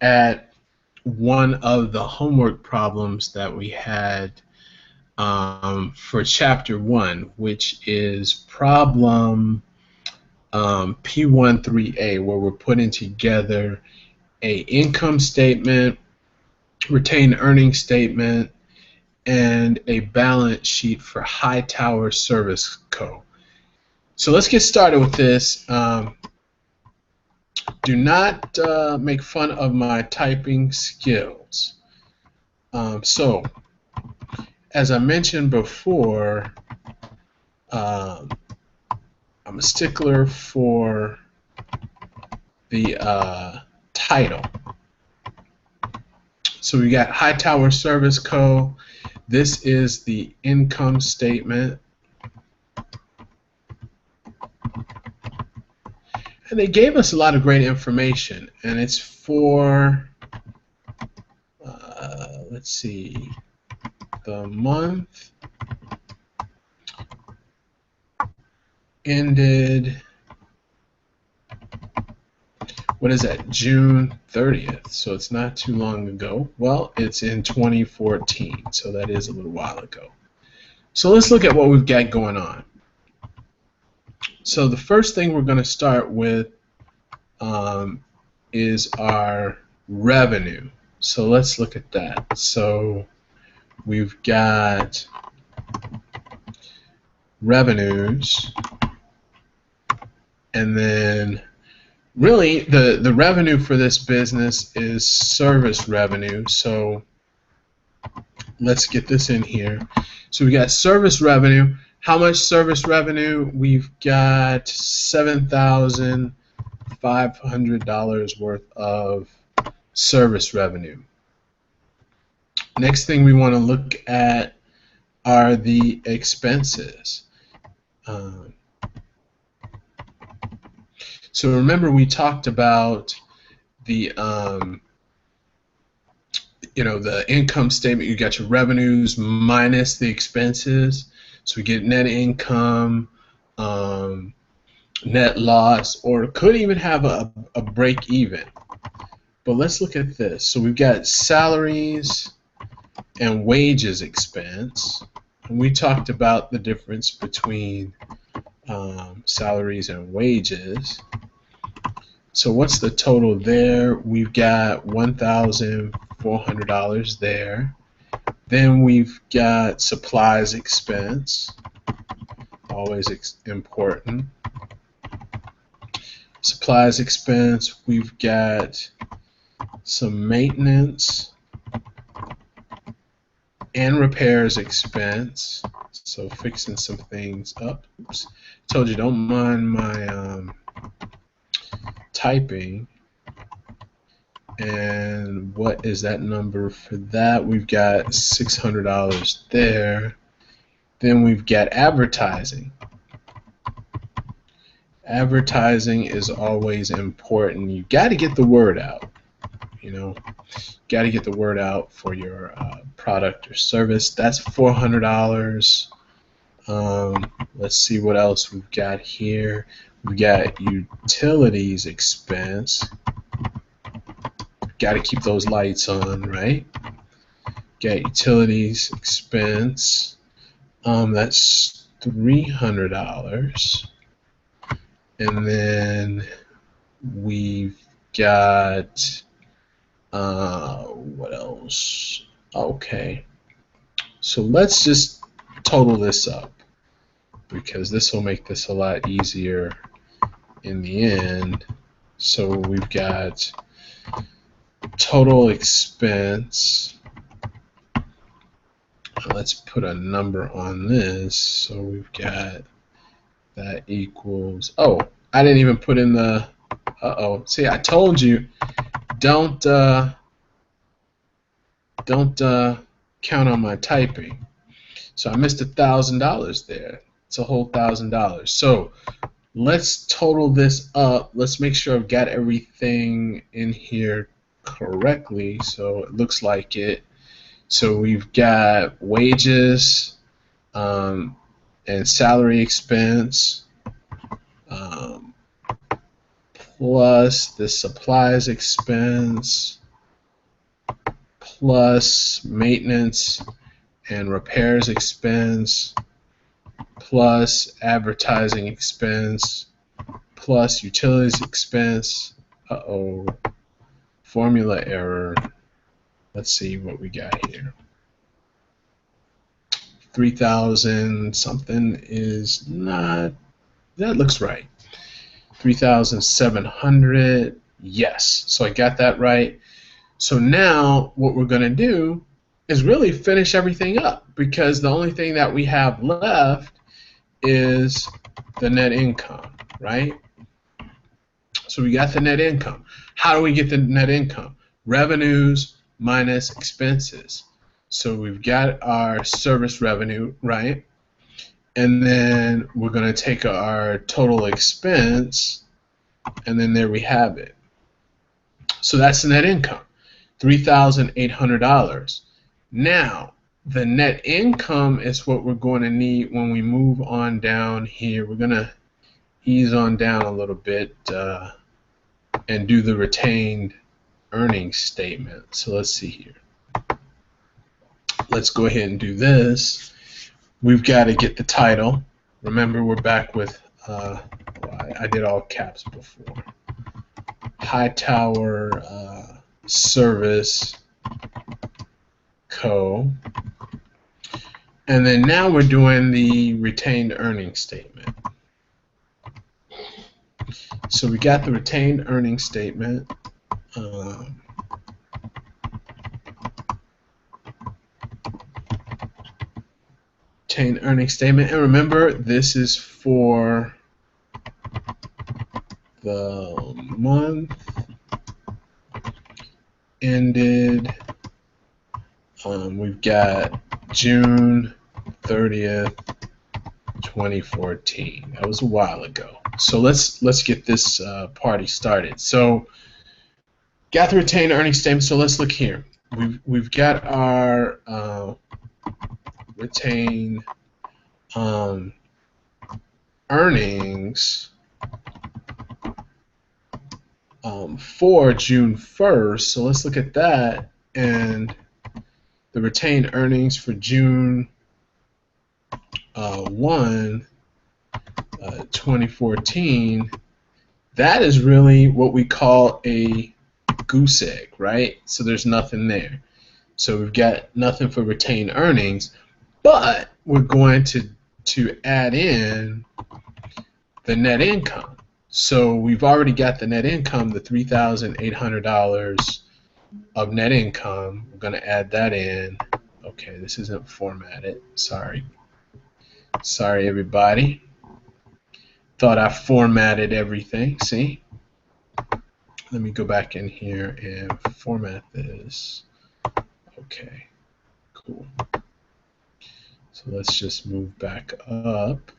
at one of the homework problems that we had for Chapter 1, which is problem P13A, where we're putting together a income statement, retained earnings statement, and a balance sheet for Hightower Service Co. So let's get started with this. Do not make fun of my typing skills. So, as I mentioned before, I'm a stickler for the title. So we got Hightower Service Co. This is the income statement. And they gave us a lot of great information, and it's for, let's see, the month ended, what is that, June 30th, so it's not too long ago. Well, it's in 2014, so that is a little while ago. So let's look at what we've got going on. So the first thing we're going to start with is our revenue. So let's look at that. So we've got revenues, and then really the revenue for this business is service revenue. So let's get this in here. So we got service revenue. How much service revenue? We've got $7,500 worth of service revenue. Next thing we want to look at are the expenses. So remember, we talked about the the income statement. You got your revenues minus the expenses. So we get net income, net loss, or it could even have a break even. But let's look at this. So we've got salaries and wages expense. And we talked about the difference between salaries and wages. So what's the total there? We've got $1,400 there. Then we've got supplies expense, always important. Supplies expense, we've got some maintenance and repairs expense, so fixing some things up. Oops. Told you don't mind my typing. And what is that number for that? We've got $600 there. Then we've got advertising. Advertising is always important. You got to get the word out. Got to get the word out for your product or service. That's $400. Let's see what else we've got here. We've got utilities expense. Got to keep those lights on, right? Got utilities expense. That's $300. And then we've got what else? Okay. So let's just total this up, because this will make this a lot easier in the end. So we've got total expense. Let's put a number on this. So we've got that equals, oh, I didn't even put in the, see, I told you, don't count on my typing. So I missed $1,000 there. It's a whole $1,000. So let's total this up. Let's make sure I've got everything in here correctly, so it looks like it. So we've got wages and salary expense plus the supplies expense plus maintenance and repairs expense plus advertising expense plus utilities expense. Formula error. Let's see what we got here. 3,000 something is not, that looks right. 3,700, yes. So I got that right. So now what we're going to do is really finish everything up, because the only thing that we have left is the net income, right? So we got the net income. How do we get the net income? Revenues minus expenses. So we've got our service revenue, right? And then we're going to take our total expense, and then there we have it. So that's the net income, $3,800. Now, the net income is what we're going to need when we move on down here. We're going to ease on down a little bit and do the retained earnings statement. So let's see here. Let's go ahead and do this. We've got to get the title. Remember, we're back with, I did all caps before. Hightower Service Co. And then now we're doing the retained earnings statement. So we got the retained earnings statement. Retained earnings statement, and remember, this is for the month ended. We've got June 30th, 2014. That was a while ago. So let's get this party started. So got the retained earnings statement. So let's look here. We've got our retained earnings for June 1st. So let's look at that, and the retained earnings for June 1, 2014, that is really what we call a goose egg, right? So there's nothing there. So we've got nothing for retained earnings, but we're going to add in the net income. So we've already got the net income, the $3,800 of net income. We're going to add that in. Okay, this isn't formatted. Sorry. Sorry, everybody. Thought I formatted everything. See? Let me go back in here and format this. Okay, cool. So let's just move back up.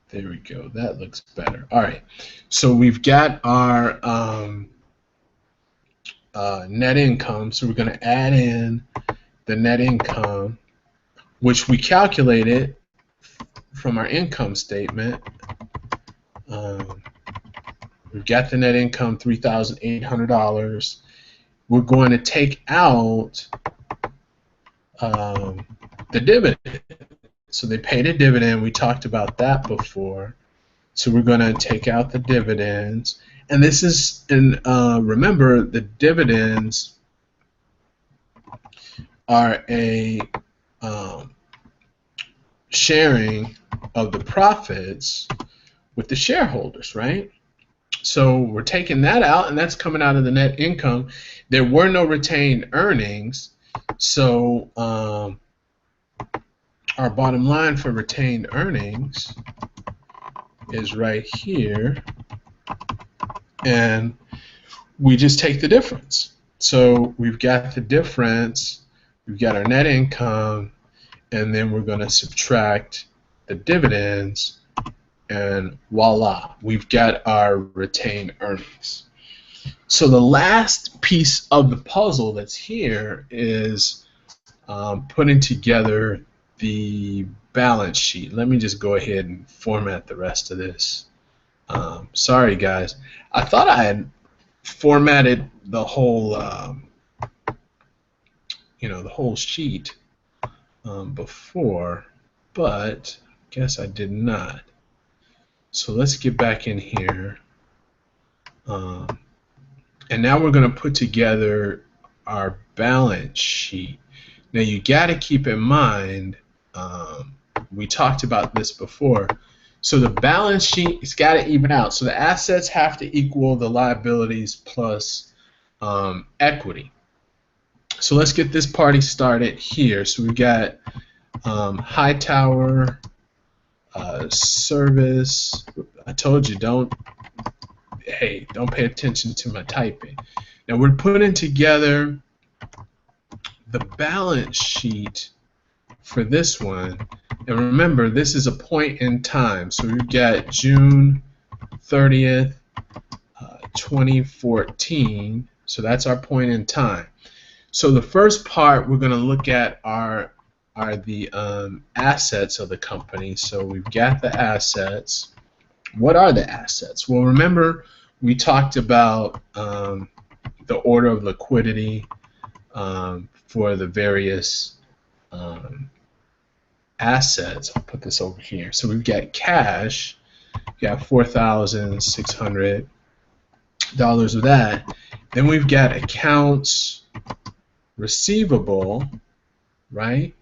There we go. That looks better. All right. So we've got our net income. So we're going to add in the net income, which we calculated from our income statement. We've got the net income, $3,800. We're going to take out the dividend. So they paid a dividend. We talked about that before. So we're going to take out the dividends. And this is, remember, the dividends are a sharing of the profits with the shareholders, right? So we're taking that out, and that's coming out of the net income. There were no retained earnings, so our bottom line for retained earnings is right here, and we just take the difference. So we've got the difference, we've got our net income, and then we're going to subtract the dividends, and voila, we've got our retained earnings. So the last piece of the puzzle that's here is putting together the balance sheet. Let me just go ahead and format the rest of this. Sorry guys, I thought I had formatted the whole the whole sheet before, but I guess I did not. So let's get back in here. And now we're going to put together our balance sheet. Now you got to keep in mind, we talked about this before. So the balance sheet has got to even out. So the assets have to equal the liabilities plus equity. So let's get this party started here. So we've got Hightower service. I told you don't pay attention to my typing. Now we're putting together the balance sheet for this one. And remember, this is a point in time. So we've got June 30th, 2014. So that's our point in time. So the first part we're going to look at are the assets of the company. So we've got the assets. What are the assets? Well, remember we talked about the order of liquidity for the various assets. I'll put this over here. So we've got cash. We've got $4,600 of that. Then we've got accounts receivable, right?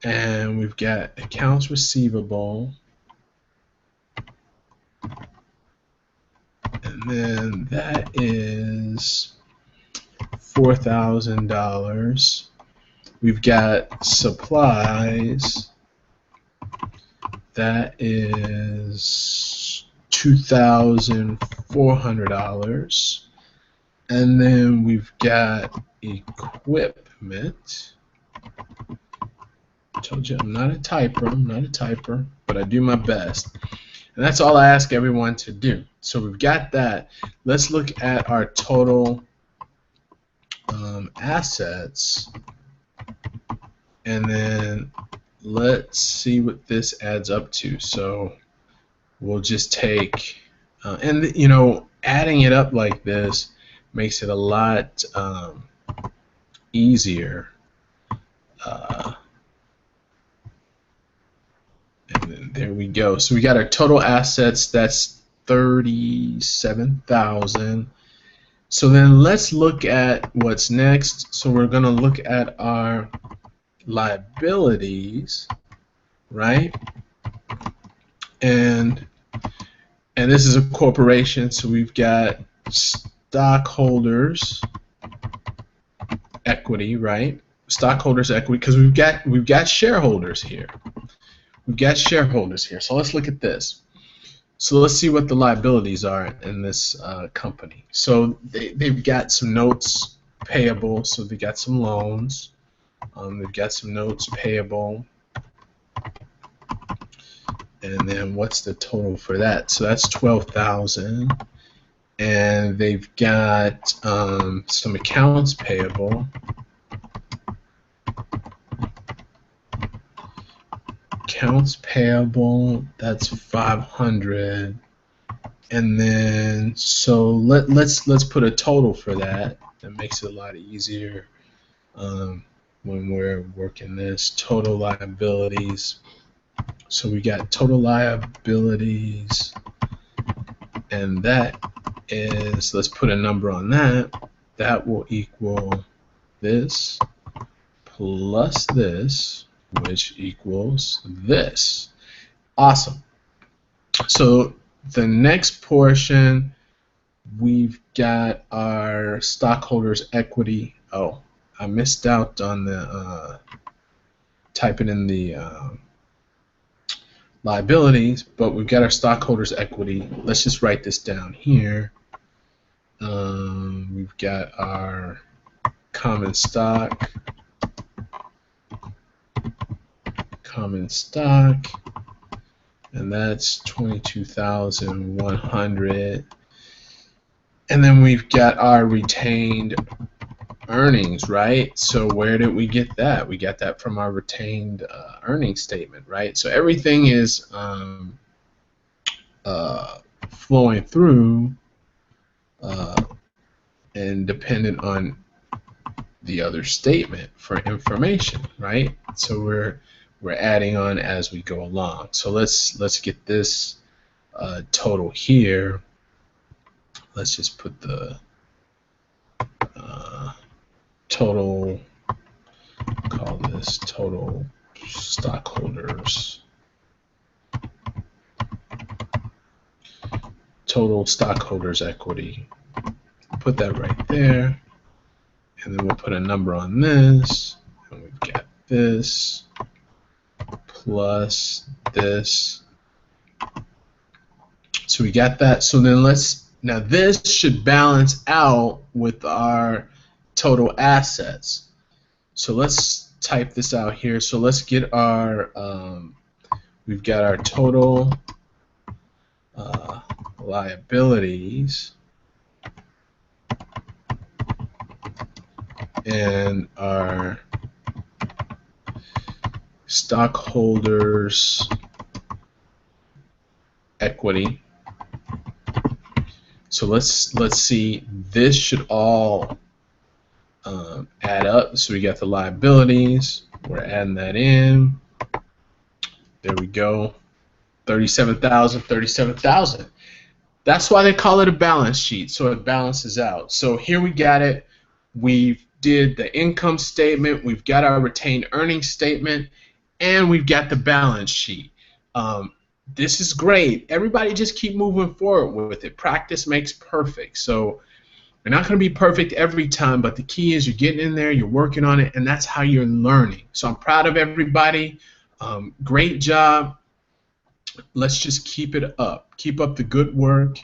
And we've got accounts receivable. And then that is $4,000. We've got supplies. That is $2,400. And then we've got equipment. I told you I'm not a typer, but I do my best. And that's all I ask everyone to do. So we've got that. Let's look at our total assets. And then let's see what this adds up to. So we'll just take, and adding it up like this makes it a lot easier. And then there we go. So we got our total assets. That's 37,000. So then let's look at what's next. So we're going to look at our liabilities, right? And this is a corporation, so we've got stockholders equity, right? Stockholders equity, because we've got shareholders here. We've got shareholders here. So let's look at this. So let's see what the liabilities are in this company. So they've got some notes payable, so they got some loans. They've got some notes payable. And then what's the total for that? So that's 12,000. And they've got some accounts payable. Accounts payable, that's 500. And then so let's put a total for that. That makes it a lot easier when we're working this. Total liabilities. So we got total liabilities, and that is, let's put a number on that. That will equal this plus this, which equals this. Awesome. So the next portion, we've got our stockholders equity. Oh, I missed out on the typing in the liabilities, but we've got our stockholders equity. Let's just write this down here. We've got our common stock, and that's 22,100. And then we've got our retained earnings, right? So where did we get that? We got that from our retained earnings statement, right? So everything is flowing through and dependent on the other statement for information, right? So we're adding on as we go along. So let's get this total here. Let's just put the total, call this total stockholders equity. Put that right there, and then we'll put a number on this, and we've got this plus this. So we got that. So then now this should balance out with our total assets. So let's type this out here. So let's get our, we've got our total liabilities and our stockholders equity. So let's see, this should all add up. So we got the liabilities, we're adding that in. There we go. 37,000, 37,000. That's why they call it a balance sheet, so it balances out. So here we got it. We did the income statement, we've got our retained earnings statement, and we've got the balance sheet. This is great. Everybody just keep moving forward with it. Practice makes perfect. So you're not going to be perfect every time, but the key is you're getting in there, you're working on it, and that's how you're learning. So I'm proud of everybody. Great job. Let's just keep it up. Keep up the good work.